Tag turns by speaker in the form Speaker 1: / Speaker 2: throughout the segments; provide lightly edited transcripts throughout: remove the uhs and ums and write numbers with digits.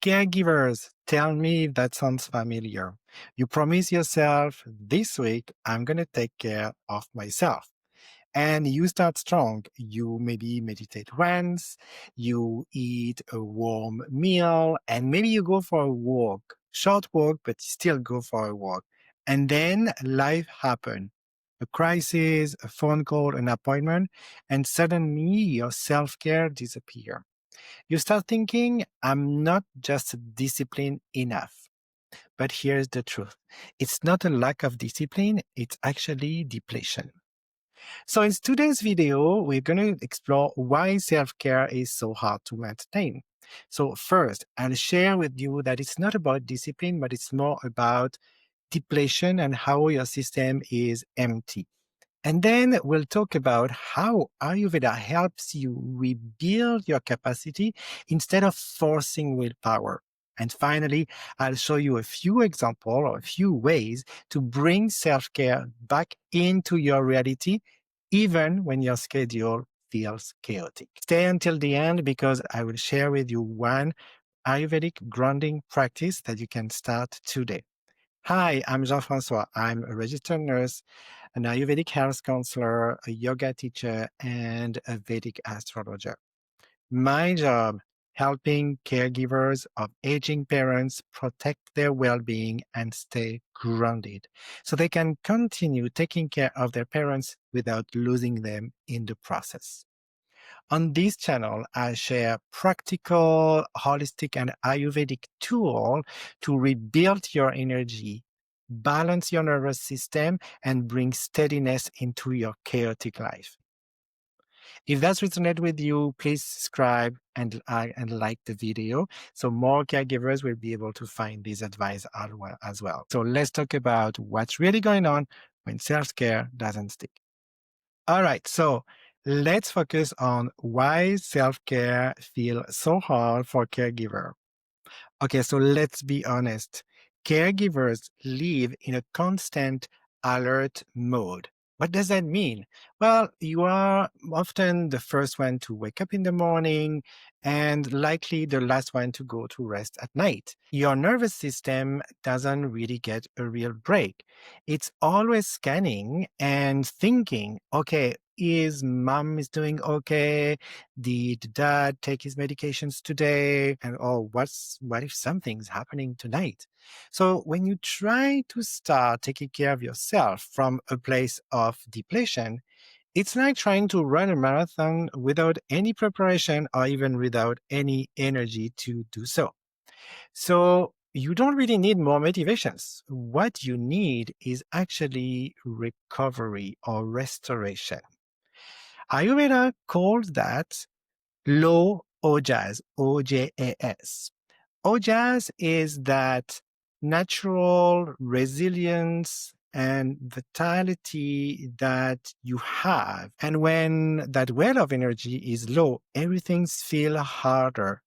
Speaker 1: Caregivers, tell me if that sounds familiar. You promise yourself, this week, I'm going to take care of myself. And you start strong. You maybe meditate once, you eat a warm meal, and maybe you go for a walk, short walk, but still go for a walk. And then life happens. A crisis, a phone call, an appointment, and suddenly your self-care disappears. You start thinking, I'm not just disciplined enough. But here's the truth. It's not a lack of discipline, it's actually depletion. So in today's video, we're going to explore why self-care is so hard to maintain. So first, I'll share with you that it's not about discipline, but it's more about depletion and how your system is empty. And then we'll talk about how Ayurveda helps you rebuild your capacity instead of forcing willpower. And finally, I'll show you a few examples or a few ways to bring self-care back into your reality, even when your schedule feels chaotic. Stay until the end because I will share with you one Ayurvedic grounding practice that you can start today. Hi, I'm Jean-François. I'm a registered nurse, an Ayurvedic health counselor, a yoga teacher, and a Vedic astrologer. My job, helping caregivers of aging parents protect their well-being and stay grounded so they can continue taking care of their parents without losing them in the process. On this channel, I share practical, holistic, and Ayurvedic tools to rebuild your energy, balance your nervous system, and bring steadiness into your chaotic life. If that's resonated with you, please subscribe and like the video so more caregivers will be able to find this advice as well. So let's talk about what's really going on when self-care doesn't stick. All right, so let's focus on why self-care feels so hard for caregiver. Okay, so let's be honest. Caregivers live in a constant alert mode. What does that mean? Well, you are often the first one to wake up in the morning and likely the last one to go to rest at night. Your nervous system doesn't really get a real break. It's always scanning and thinking, okay, is mom is doing okay? Did dad take his medications today? And oh, what if something's happening tonight? So when you try to start taking care of yourself from a place of depletion, it's like trying to run a marathon without any preparation or even without any energy to do so. So you don't really need more motivations. What you need is actually recovery or restoration. Ayurveda calls that low Ojas, OJAS. Ojas is that natural resilience and vitality that you have. And when that well of energy is low, everything feels harder.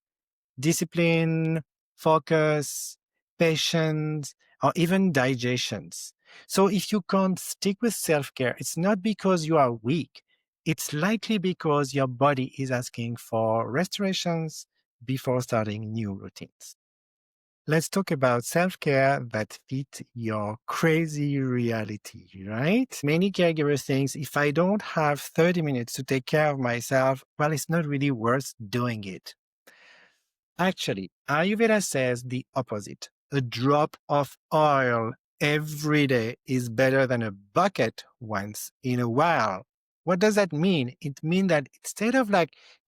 Speaker 1: Discipline, focus, patience, or even digestions. So if you can't stick with self-care, it's not because you are weak. It's likely because your body is asking for restorations before starting new routines. Let's talk about self-care that fit your crazy reality, right? Many caregivers think if I don't have 30 minutes to take care of myself, well, it's not really worth doing it. Actually, Ayurveda says the opposite. A drop of oil every day is better than a bucket once in a while. What does that mean? It means that instead of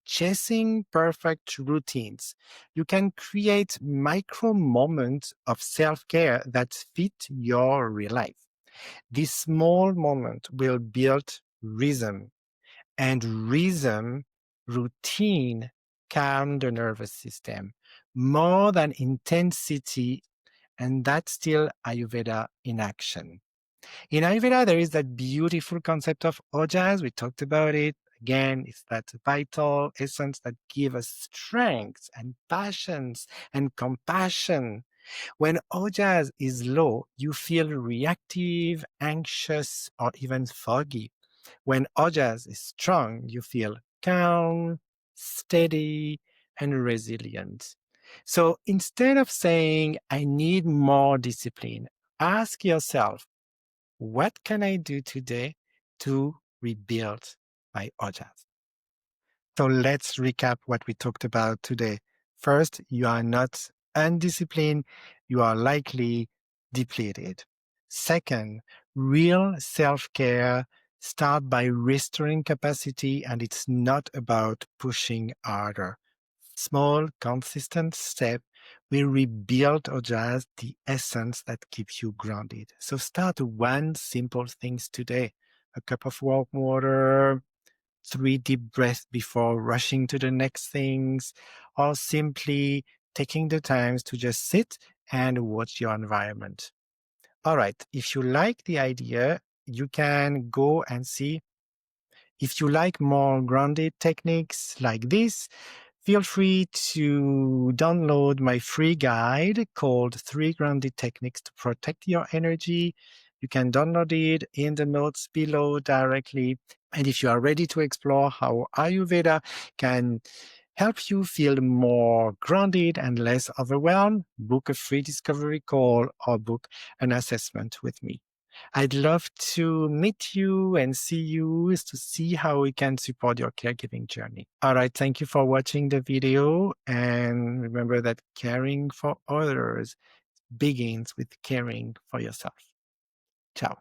Speaker 1: chasing perfect routines, you can create micro moments of self-care that fit your real life. This small moment will build rhythm, and rhythm, routine, calm the nervous system more than intensity, and that's still Ayurveda in action. In Ayurveda, there is that beautiful concept of Ojas. We talked about it. Again, it's that vital essence that gives us strength and passions and compassion. When Ojas is low, you feel reactive, anxious, or even foggy. When Ojas is strong, you feel calm, steady, and resilient. So instead of saying, I need more discipline, ask yourself, what can I do today to rebuild my Ojas? So let's recap what we talked about today. First, you are not undisciplined, you are likely depleted. Second, real self care start by restoring capacity, and it's not about pushing harder. Small, consistent step will rebuild or just the essence that keeps you grounded. So start one simple things today. A cup of warm water, 3 deep breaths before rushing to the next things, or simply taking the time to just sit and watch your environment. All right, if you like the idea, you can go and see. If you like more grounded techniques like this, feel free to download my free guide called 3 Grounded Techniques to Protect Your Energy. You can download it in the notes below directly. And if you are ready to explore how Ayurveda can help you feel more grounded and less overwhelmed, book a free discovery call or book an assessment with me. I'd love to meet you and see you to see how we can support your caregiving journey. All right. Thank you for watching the video. And remember that caring for others begins with caring for yourself. Ciao.